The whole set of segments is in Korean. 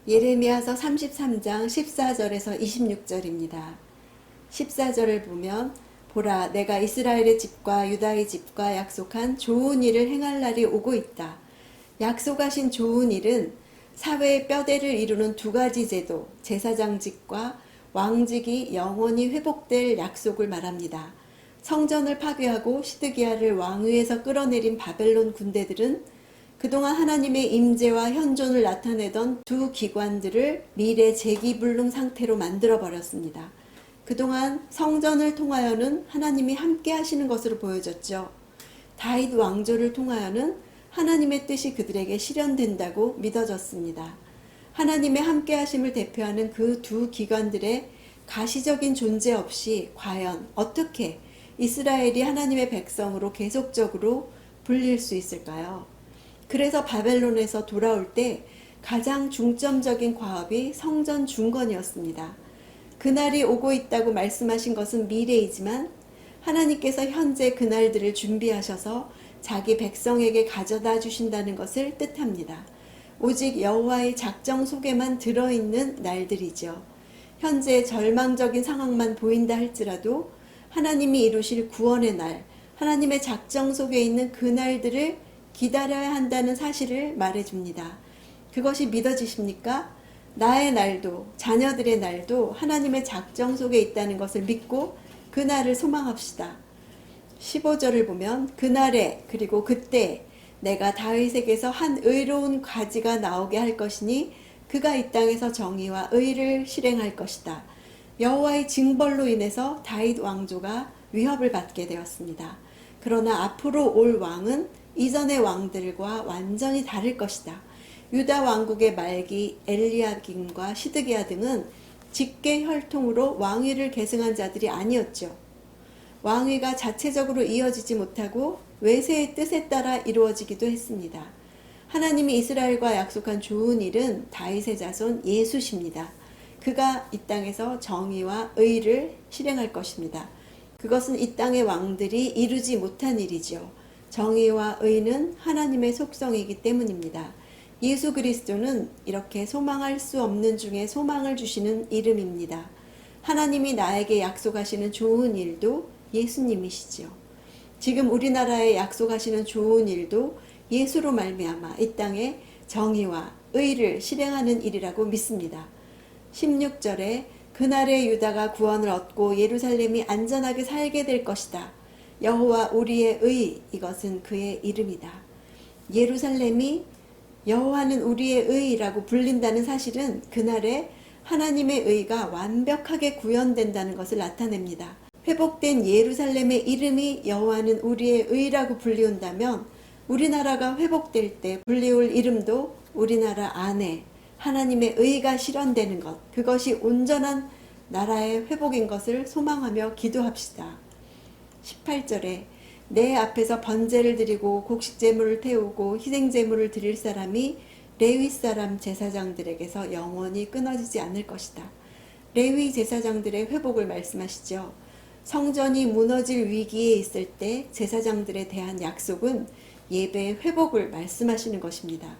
예레미야서 33장 14절에서 26절입니다. 14절을 보면 보라 내가 이스라엘의 집과 유다의 집과 약속한 좋은 일을 행할 날이 오고 있다. 약속하신 좋은 일은 사회의 뼈대를 이루는 두 가지 제도, 제사장직과 왕직이 영원히 회복될 약속을 말합니다. 성전을 파괴하고 시드기야를 왕위에서 끌어내린 바벨론 군대들은 그동안 하나님의 임재와 현존을 나타내던 두 기관들을 미래 재기불능 상태로 만들어버렸습니다. 그동안 성전을 통하여는 하나님이 함께 하시는 것으로 보여졌죠. 다윗 왕조를 통하여는 하나님의 뜻이 그들에게 실현된다고 믿어졌습니다. 하나님의 함께 하심을 대표하는 그 두 기관들의 가시적인 존재 없이 과연 어떻게 이스라엘이 하나님의 백성으로 계속적으로 불릴 수 있을까요? 그래서 바벨론에서 돌아올 때 가장 중점적인 과업이 성전 중건이었습니다. 그날이 오고 있다고 말씀하신 것은 미래이지만 하나님께서 현재 그날들을 준비하셔서 자기 백성에게 가져다 주신다는 것을 뜻합니다. 오직 여호와의 작정 속에만 들어있는 날들이죠. 현재 절망적인 상황만 보인다 할지라도 하나님이 이루실 구원의 날, 하나님의 작정 속에 있는 그 날들을 기다려야 한다는 사실을 말해줍니다. 그것이 믿어지십니까? 나의 날도 자녀들의 날도 하나님의 작정 속에 있다는 것을 믿고 그 날을 소망합시다. 15절을 보면 그날에 그리고 그때 내가 다윗에게서 한 의로운 가지가 나오게 할 것이니 그가 이 땅에서 정의와 의를 실행할 것이다. 여호와의 징벌로 인해서 다윗 왕조가 위협을 받게 되었습니다. 그러나 앞으로 올 왕은 이전의 왕들과 완전히 다를 것이다. 유다 왕국의 말기 엘리야김과 시드기야 등은 직계 혈통으로 왕위를 계승한 자들이 아니었죠. 왕위가 자체적으로 이어지지 못하고 외세의 뜻에 따라 이루어지기도 했습니다. 하나님이 이스라엘과 약속한 좋은 일은 다윗의 자손 예수십니다. 그가 이 땅에서 정의와 의를 실행할 것입니다. 그것은 이 땅의 왕들이 이루지 못한 일이죠. 정의와 의는 하나님의 속성이기 때문입니다. 예수 그리스도는 이렇게 소망할 수 없는 중에 소망을 주시는 이름입니다. 하나님이 나에게 약속하시는 좋은 일도 예수님이시죠. 지금 우리나라에 약속하시는 좋은 일도 예수로 말미암아 이 땅에 정의와 의를 실행하는 일이라고 믿습니다. 16절에 그날에 유다가 구원을 얻고 예루살렘이 안전하게 살게 될 것이다. 여호와 우리의 의, 이것은 그의 이름이다. 예루살렘이 여호와는 우리의 의라고 불린다는 사실은 그날에 하나님의 의가 완벽하게 구현된다는 것을 나타냅니다. 회복된 예루살렘의 이름이 여호와는 우리의 의라고 불리운다면 우리나라가 회복될 때 불리울 이름도 우리나라 안에 하나님의 의가 실현되는 것, 그것이 온전한 나라의 회복인 것을 소망하며 기도합시다. 18절에 내 앞에서 번제를 드리고 곡식제물을 태우고 희생제물을 드릴 사람이 레위 사람 제사장들에게서 영원히 끊어지지 않을 것이다. 레위 제사장들의 회복을 말씀하시죠. 성전이 무너질 위기에 있을 때 제사장들에 대한 약속은 예배의 회복을 말씀하시는 것입니다.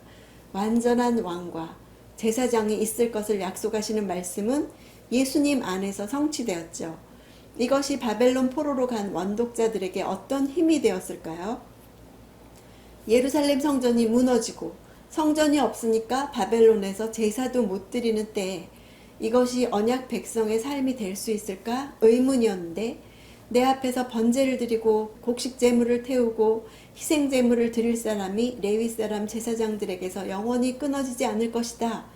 완전한 왕과 제사장이 있을 것을 약속하시는 말씀은 예수님 안에서 성취되었죠. 이것이 바벨론 포로로 간 원독자들에게 어떤 힘이 되었을까요? 예루살렘 성전이 무너지고 성전이 없으니까 바벨론에서 제사도 못 드리는 때에 이것이 언약 백성의 삶이 될 수 있을까 의문이었는데 내 앞에서 번제를 드리고 곡식 제물을 태우고 희생 제물을 드릴 사람이 레위 사람 제사장들에게서 영원히 끊어지지 않을 것이다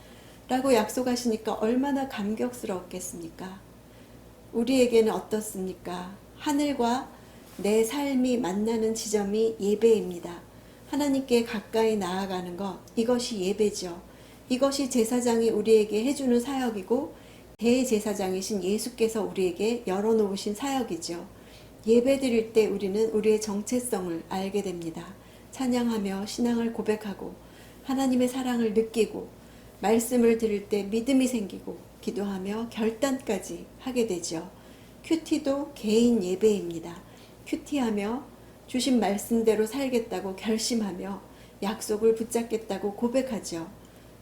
라고 약속하시니까 얼마나 감격스러웠겠습니까? 우리에게는 어떻습니까? 하늘과 내 삶이 만나는 지점이 예배입니다. 하나님께 가까이 나아가는 것, 이것이 예배죠. 이것이 제사장이 우리에게 해주는 사역이고 대제사장이신 예수께서 우리에게 열어놓으신 사역이죠. 예배 드릴 때 우리는 우리의 정체성을 알게 됩니다. 찬양하며 신앙을 고백하고 하나님의 사랑을 느끼고 말씀을 들을 때 믿음이 생기고 기도하며 결단까지 하게 되죠. 큐티도 개인 예배입니다. 큐티하며 주신 말씀대로 살겠다고 결심하며 약속을 붙잡겠다고 고백하죠.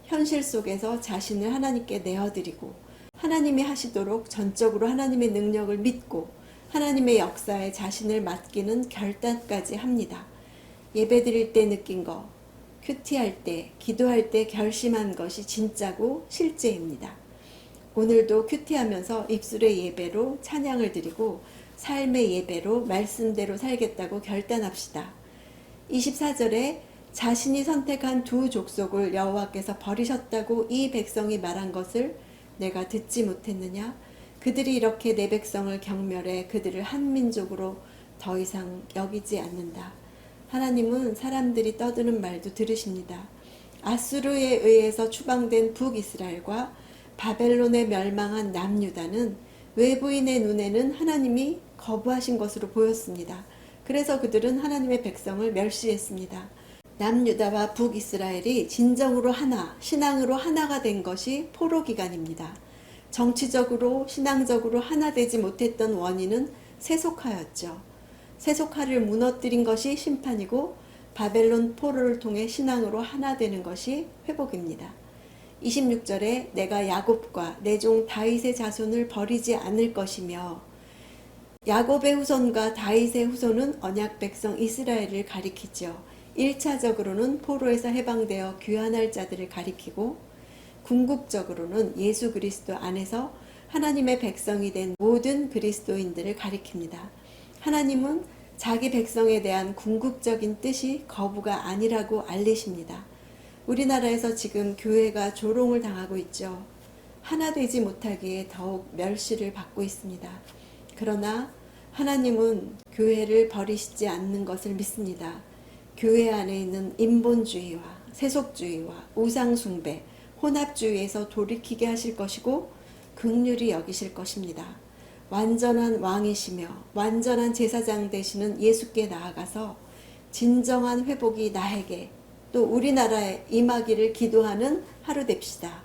현실 속에서 자신을 하나님께 내어드리고 하나님이 하시도록 전적으로 하나님의 능력을 믿고 하나님의 역사에 자신을 맡기는 결단까지 합니다. 예배드릴 때 느낀 거, 큐티할 때, 기도할 때 결심한 것이 진짜고 실제입니다. 오늘도 큐티하면서 입술의 예배로 찬양을 드리고 삶의 예배로 말씀대로 살겠다고 결단합시다. 24절에 자신이 선택한 두 족속을 여호와께서 버리셨다고 이 백성이 말한 것을 내가 듣지 못했느냐? 그들이 이렇게 내 백성을 경멸해 그들을 한 민족으로 더 이상 여기지 않는다. 하나님은 사람들이 떠드는 말도 들으십니다. 아수르에 의해서 추방된 북이스라엘과 바벨론에 멸망한 남유다는 외부인의 눈에는 하나님이 거부하신 것으로 보였습니다. 그래서 그들은 하나님의 백성을 멸시했습니다. 남유다와 북이스라엘이 진정으로 하나, 신앙으로 하나가 된 것이 포로 기간입니다. 정치적으로, 신앙적으로 하나 되지 못했던 원인은 세속화였죠. 세속화를 무너뜨린 것이 심판이고 바벨론 포로를 통해 신앙으로 하나 되는 것이 회복입니다. 26절에 내가 야곱과 내 종 다윗의 자손을 버리지 않을 것이며, 야곱의 후손과 다윗의 후손은 언약 백성 이스라엘을 가리키죠. 1차적으로는 포로에서 해방되어 귀환할 자들을 가리키고 궁극적으로는 예수 그리스도 안에서 하나님의 백성이 된 모든 그리스도인들을 가리킵니다. 하나님은 자기 백성에 대한 궁극적인 뜻이 거부가 아니라고 알리십니다. 우리나라에서 지금 교회가 조롱을 당하고 있죠. 하나 되지 못하기에 더욱 멸시를 받고 있습니다. 그러나 하나님은 교회를 버리시지 않는 것을 믿습니다. 교회 안에 있는 인본주의와 세속주의와 우상숭배, 혼합주의에서 돌이키게 하실 것이고 긍휼히 여기실 것입니다. 완전한 왕이시며 완전한 제사장 되시는 예수께 나아가서 진정한 회복이 나에게 또 우리나라에 임하기를 기도하는 하루 됩시다.